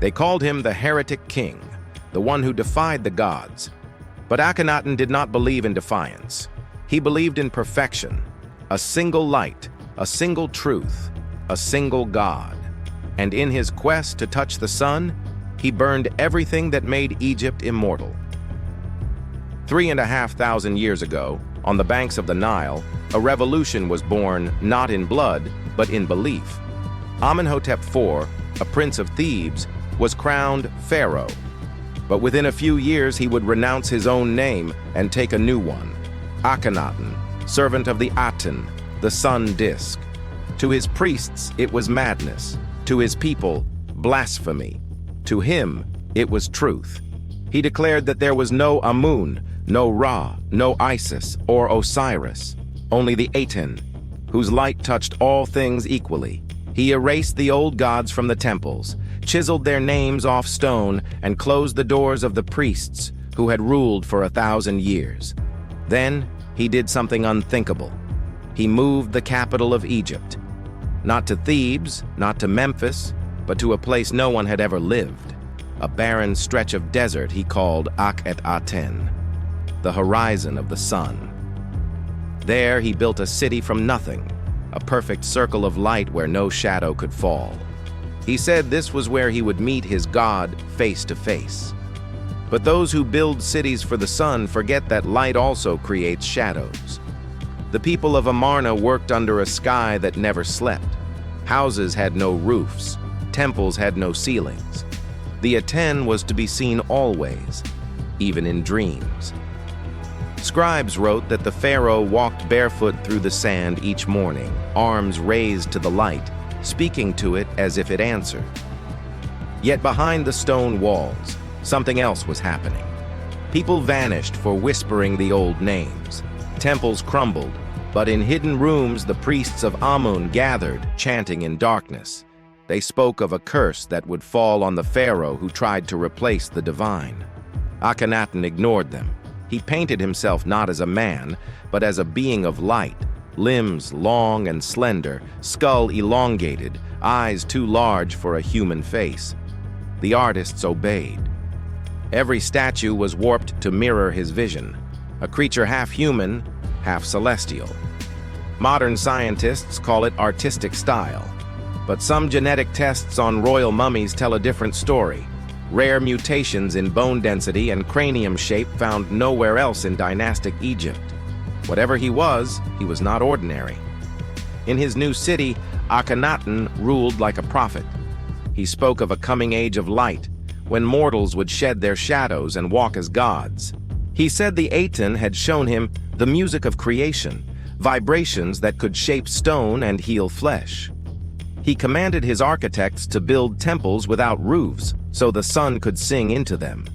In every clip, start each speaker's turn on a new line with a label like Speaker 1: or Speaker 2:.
Speaker 1: They called him the heretic king, the one who defied the gods. But Akhenaten did not believe in defiance. He believed in perfection, a single light, a single truth, a single God. And in his quest to touch the sun, he burned everything that made Egypt immortal. 3,500 years ago, on the banks of the Nile, a revolution was born not in blood, but in belief. Amenhotep IV, a prince of Thebes, was crowned Pharaoh. But within a few years he would renounce his own name and take a new one, Akhenaten, servant of the Aten, the sun disk. To his priests it was madness, to his people blasphemy. To him it was truth. He declared that there was no Amun, no Ra, no Isis or Osiris, only the Aten, whose light touched all things equally. He erased the old gods from the temples, chiseled their names off stone, and closed the doors of the priests who had ruled for 1,000 years. Then he did something unthinkable. He moved the capital of Egypt, not to Thebes, not to Memphis, but to a place no one had ever lived, a barren stretch of desert he called Aten, the horizon of the sun. There he built a city from nothing, a perfect circle of light where no shadow could fall. He said this was where he would meet his God face to face. But those who build cities for the sun forget that light also creates shadows. The people of Amarna worked under a sky that never slept. Houses had no roofs. Temples had no ceilings. The Aten was to be seen always, even in dreams. Scribes wrote that the Pharaoh walked barefoot through the sand each morning, arms raised to the light, speaking to it as if it answered. Yet behind the stone walls, something else was happening. People vanished for whispering the old names. Temples crumbled, but in hidden rooms the priests of Amun gathered, chanting in darkness. They spoke of a curse that would fall on the Pharaoh who tried to replace the divine. Akhenaten ignored them. He painted himself not as a man, but as a being of light, limbs long and slender, skull elongated, eyes too large for a human face. The artists obeyed. Every statue was warped to mirror his vision, a creature half human, half celestial. Modern scientists call it artistic style, but some genetic tests on royal mummies tell a different story. Rare mutations in bone density and cranium shape found nowhere else in dynastic Egypt. Whatever he was not ordinary. In his new city, Akhenaten ruled like a prophet. He spoke of a coming age of light, when mortals would shed their shadows and walk as gods. He said the Aten had shown him the music of creation, vibrations that could shape stone and heal flesh. He commanded his architects to build temples without roofs, so the sun could sing into them.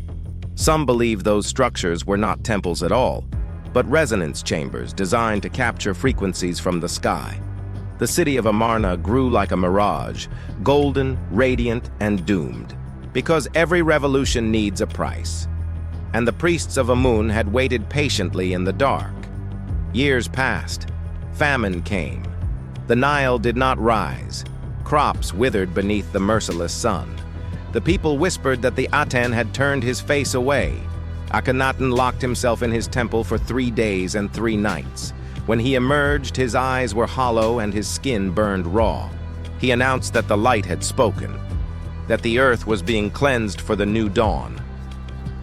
Speaker 1: Some believe those structures were not temples at all, but resonance chambers designed to capture frequencies from the sky. The city of Amarna grew like a mirage, golden, radiant, and doomed, because every revolution needs a price. And the priests of Amun had waited patiently in the dark. Years passed. Famine came. The Nile did not rise. Crops withered beneath the merciless sun. The people whispered that the Aten had turned his face away. Akhenaten locked himself in his temple for 3 days and 3 nights. When he emerged, his eyes were hollow and his skin burned raw. He announced that the light had spoken, that the earth was being cleansed for the new dawn.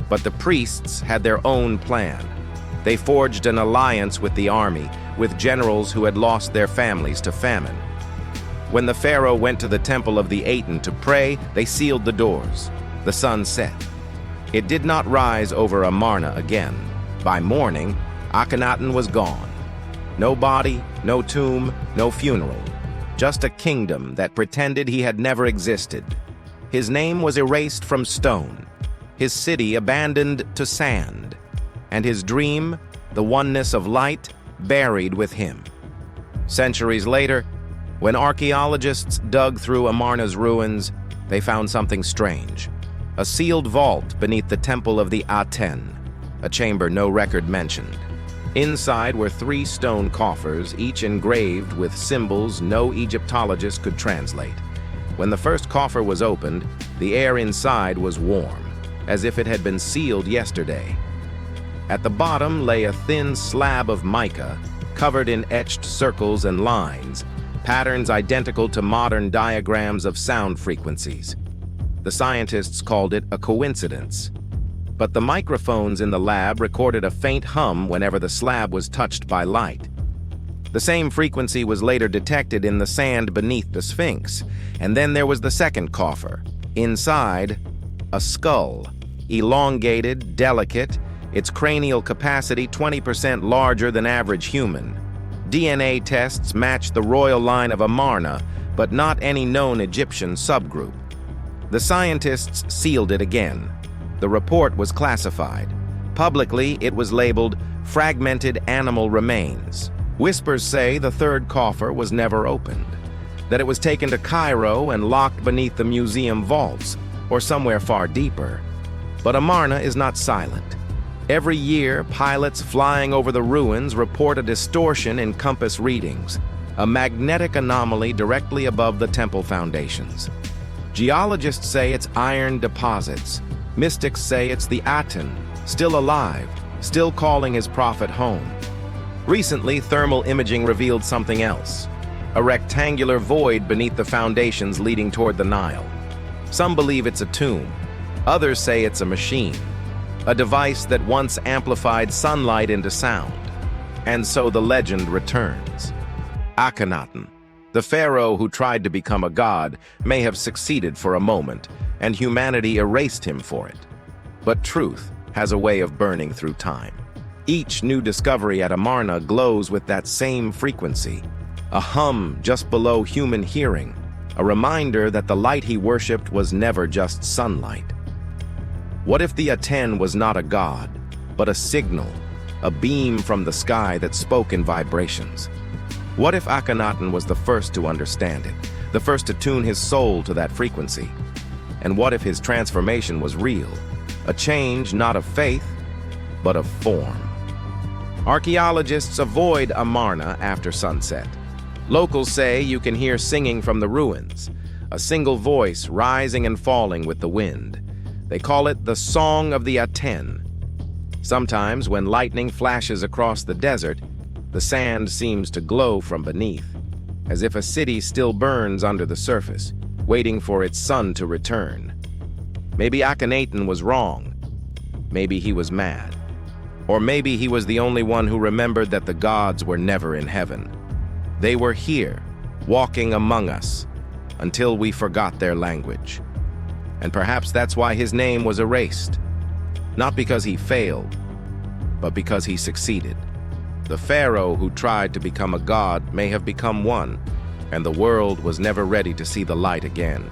Speaker 1: But the priests had their own plan. They forged an alliance with the army, with generals who had lost their families to famine. When the Pharaoh went to the temple of the Aten to pray, they sealed the doors. The sun set. It did not rise over Amarna again. By morning, Akhenaten was gone. No body, no tomb, no funeral. Just a kingdom that pretended he had never existed. His name was erased from stone, his city abandoned to sand, and his dream, the oneness of light, buried with him. Centuries later, when archaeologists dug through Amarna's ruins, they found something strange. A sealed vault beneath the temple of the Aten, a chamber no record mentioned. Inside were 3 stone coffers, each engraved with symbols no Egyptologist could translate. When the first coffer was opened, the air inside was warm, as if it had been sealed yesterday. At the bottom lay a thin slab of mica, covered in etched circles and lines, patterns identical to modern diagrams of sound frequencies. The scientists called it a coincidence. But the microphones in the lab recorded a faint hum whenever the slab was touched by light. The same frequency was later detected in the sand beneath the Sphinx, and then there was the second coffer. Inside, a skull, elongated, delicate, its cranial capacity 20% larger than average human. DNA tests matched the royal line of Amarna, but not any known Egyptian subgroup. The scientists sealed it again. The report was classified. Publicly, it was labeled fragmented animal remains. Whispers say the third coffer was never opened, that it was taken to Cairo and locked beneath the museum vaults, or somewhere far deeper. But Amarna is not silent. Every year, pilots flying over the ruins report a distortion in compass readings, a magnetic anomaly directly above the temple foundations. Geologists say it's iron deposits. Mystics say it's the Aten, still alive, still calling his prophet home. Recently, thermal imaging revealed something else, a rectangular void beneath the foundations leading toward the Nile. Some believe it's a tomb. Others say it's a machine, a device that once amplified sunlight into sound. And so the legend returns. Akhenaten, the pharaoh who tried to become a god, may have succeeded for a moment, and humanity erased him for it. But truth has a way of burning through time. Each new discovery at Amarna glows with that same frequency, a hum just below human hearing, a reminder that the light he worshipped was never just sunlight. What if the Aten was not a god, but a signal, a beam from the sky that spoke in vibrations? What if Akhenaten was the first to understand it, the first to tune his soul to that frequency? And what if his transformation was real, a change not of faith, but of form? Archaeologists avoid Amarna after sunset. Locals say you can hear singing from the ruins, a single voice rising and falling with the wind. They call it the Song of the Aten. Sometimes, when lightning flashes across the desert, the sand seems to glow from beneath, as if a city still burns under the surface, waiting for its sun to return. Maybe Akhenaten was wrong. Maybe he was mad. Or maybe he was the only one who remembered that the gods were never in heaven. They were here, walking among us, until we forgot their language. And perhaps that's why his name was erased. Not because he failed, but because he succeeded. The pharaoh who tried to become a god may have become one, and the world was never ready to see the light again.